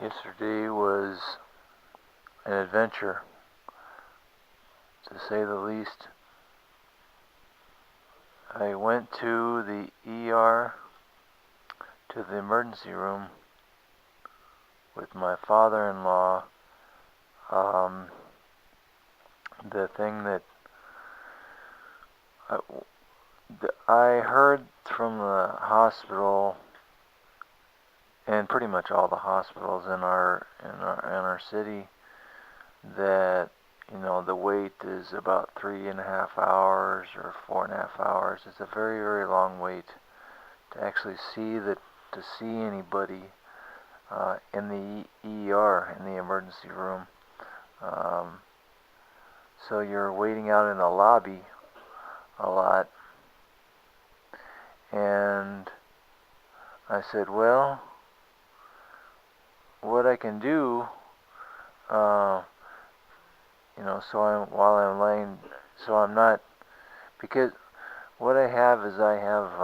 Yesterday was an adventure, to say the least. I went to the ER, to the emergency room, with my father-in-law. Um, the thing that I, I heard from the hospital, and pretty much all the hospitals in our city, that the wait is about 3.5 hours or 4.5 hours. It's a very, very long wait to actually see anybody in the ER, in the emergency room. Um, so you're waiting out in the lobby a lot, and I said, well, what I can do, uh, while I'm laying, so I'm not, because what I have is I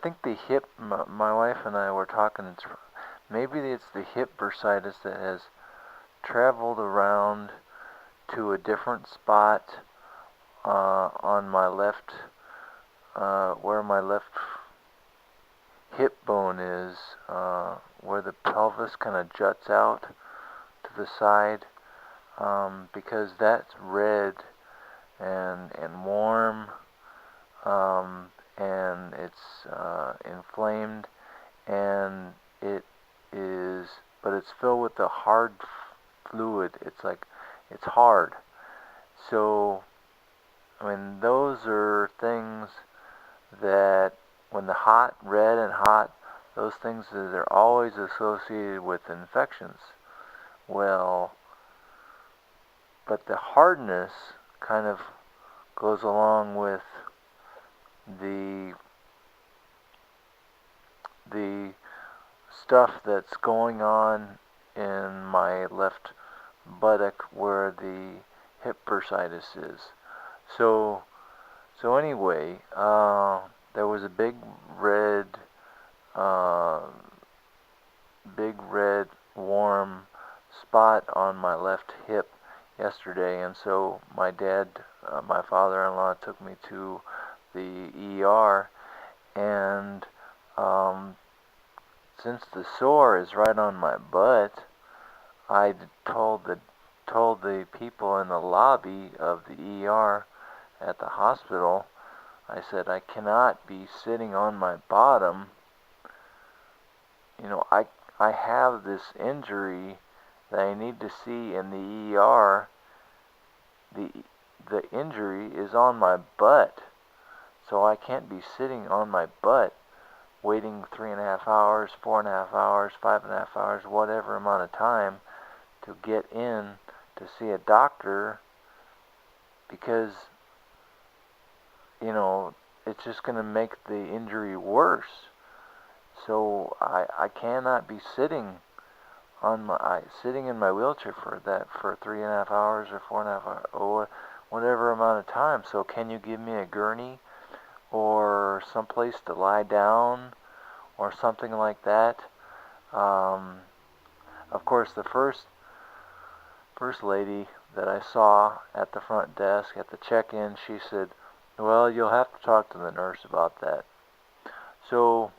think the hip, my wife and I were talking, maybe it's the hip bursitis that has traveled around to a different spot on my left, where my left hip bone is, where the pelvis kind of juts out to the side, because that's red and warm, and it's inflamed, and but it's filled with a hard fluid. It's hard. So, those are things that, when the red and hot, those things that are always associated with infections. Well, but the hardness kind of goes along with the the stuff that's going on in my left buttock where the hip bursitis is. So anyway, there was a uh, big red warm spot on my left hip yesterday, and so my father-in-law, took me to the ER, and since the sore is right on my butt, I told the people in the lobby of the ER at the hospital, I said, I cannot be sitting on my bottom. I have this injury that I need to see in the ER. The injury is on my butt, so I can't be sitting on my butt waiting 3.5 hours, 4.5 hours, 5.5 hours, whatever amount of time to get in to see a doctor, because it's just going to make the injury worse. So I cannot be sitting in my wheelchair for 3.5 hours or 4.5 hours or whatever amount of time. So can you give me a gurney or someplace to lie down or something like that? Of course, the first lady that I saw at the front desk at the check-in, she said, well, you'll have to talk to the nurse about that. So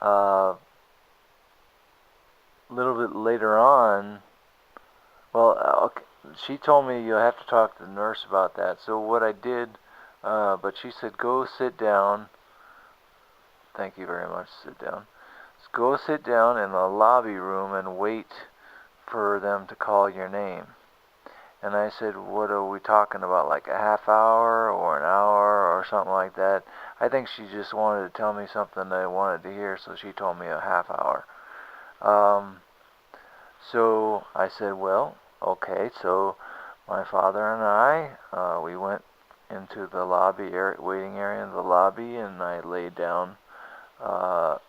a little bit later on, okay, she told me you'll have to talk to the nurse about that. So what I did, but she said, go sit down. Thank you very much. Sit down. Go sit down in the lobby room and wait for them to call your name. And I said, what are we talking about, like a half hour or an hour or something like that? I think she just wanted to tell me something that I wanted to hear, so she told me a half hour. So I said, well, okay. So my father and I, we went into the waiting area in the lobby, and I laid down.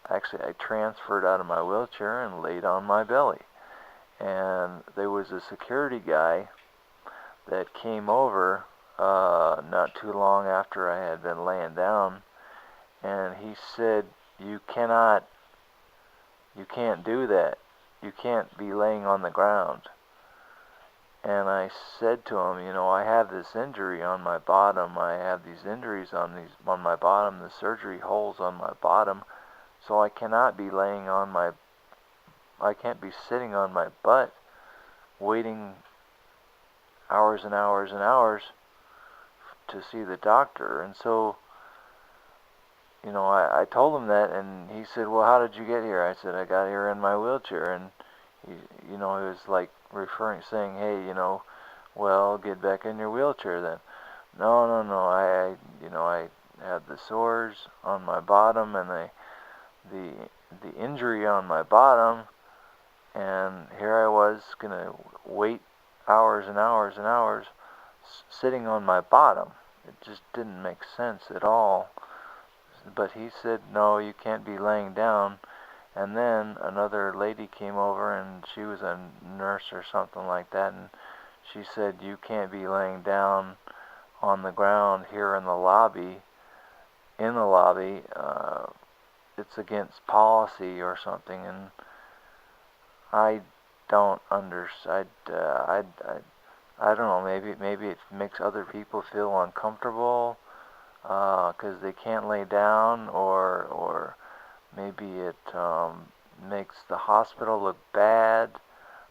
Actually, I transferred out of my wheelchair and laid on my belly. And there was a security guy that came over not too long after I had been laying down, and he said, you cannot You can't do that. You can't be laying on the ground. And I said to him, I have this injury on my bottom. I have these injuries on my bottom, the surgery holes on my bottom. So I cannot be I can't be sitting on my butt waiting hours and hours and hours to see the doctor. And so, I told him that, and he said, well, how did you get here? I said, I got here in my wheelchair. And he was like saying, hey, well, get back in your wheelchair then. No, no, no, I had the sores on my bottom and the injury on my bottom, and here I was gonna wait hours and hours and hours sitting on my bottom. It just didn't make sense at all. But he said, no, you can't be laying down. And then another lady came over, and she was a nurse or something like that, and she said, you can't be laying down on the ground here in the lobby. It's against policy or something. And I don't understand. I don't know. Maybe it makes other people feel uncomfortable because they can't lay down, or maybe it makes the hospital look bad.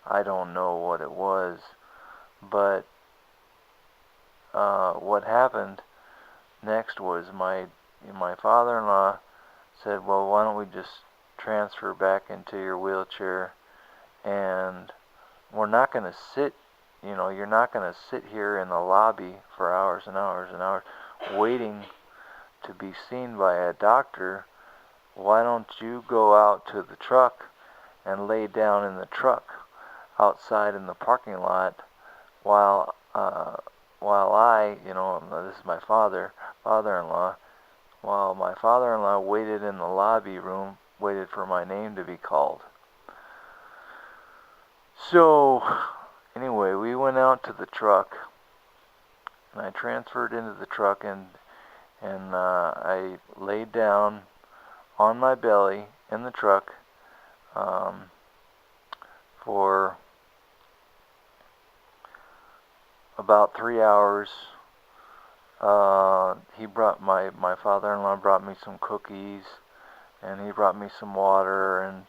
I don't know what it was, but what happened next was my father-in-law said, well, why don't we just transfer back into your wheelchair, and we're not going to sit, you're not going to sit here in the lobby for hours and hours and hours waiting to be seen by a doctor. Why don't you go out to the truck and lay down in the truck outside in the parking lot while I, this is my father-in-law, while my father-in-law waited in the lobby room, waited for my name to be called. So, anyway, we went out to the truck, and I transferred into the truck, and I laid down on my belly in the truck for about 3 hours. My father-in-law brought me some cookies, and he brought me some water, and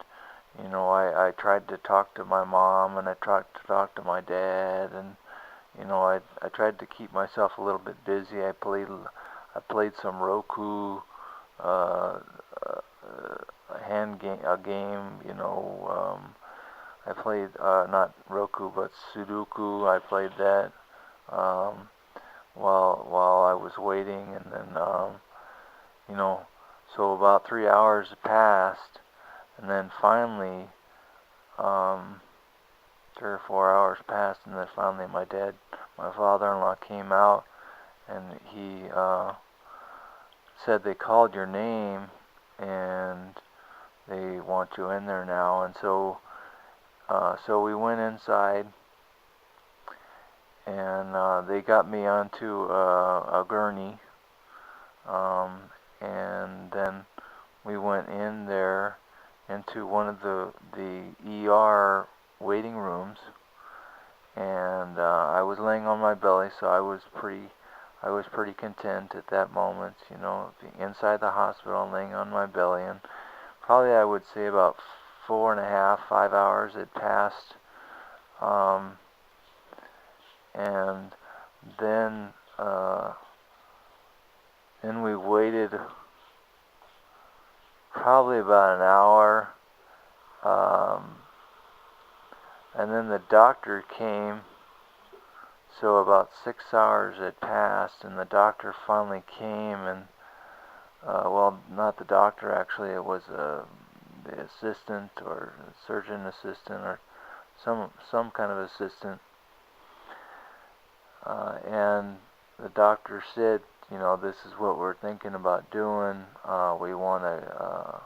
I tried to talk to my mom, and I tried to talk to my dad, and I tried to keep myself a little bit busy. I played some Roku a game. I played not Roku but Sudoku. I played that while I was waiting, and then so about 3 hours passed, and then finally 3 or 4 hours passed, and then finally my father-in-law came out, and he said they called your name and they want you in there now. And so we went inside, and they got me onto a gurney, and then we went in there into one of the ER waiting rooms, and I was laying on my belly, so I was pretty content at that moment, inside the hospital, laying on my belly. And probably I would say about 4.5, 5 hours had passed, and then we waited probably about an hour, and then the doctor came. So about 6 hours had passed, and the doctor finally came, and well, not the doctor actually, it was the assistant or surgeon assistant or some kind of assistant, and the doctor said, this is what we're thinking about doing. We want to,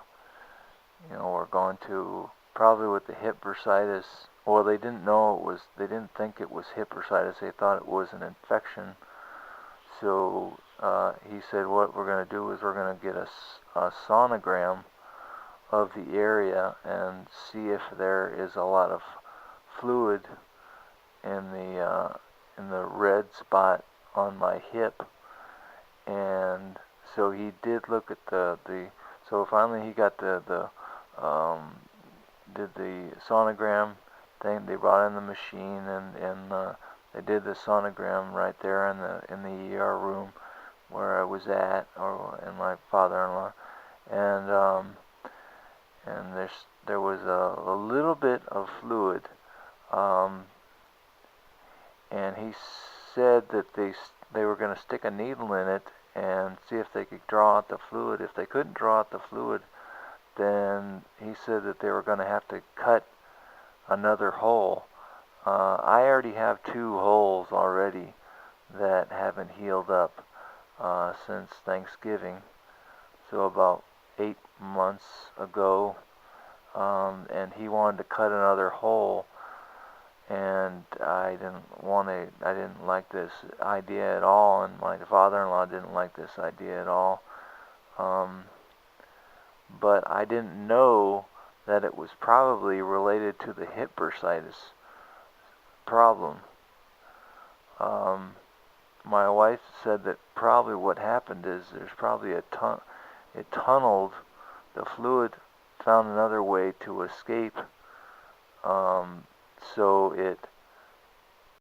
we're going to probably with the hip bursitis. Well, they didn't think it was hip bursitis. They thought it was an infection. So he said, what we're going to do is we're going to get a sonogram of the area and see if there is a lot of fluid in the red spot on my hip. And so he did look at the so finally he got did the sonogram thing. They brought in the machine, and they did the sonogram right there in the ER room where I was at, or and my father-in-law, and there was a little bit of fluid, um, and he said that they were going to stick a needle in it and see if they could draw out the fluid. If they couldn't draw out the fluid, then he said that they were going to have to cut another hole. I already have 2 holes already that haven't healed up since Thanksgiving, so about 8 months ago, and he wanted to cut another hole, and I didn't like this idea at all, and my father-in-law didn't like this idea at all. But I didn't know that it was probably related to the hip bursitis problem. My wife said that probably what happened is there's probably it tunneled, the fluid found another way to escape, so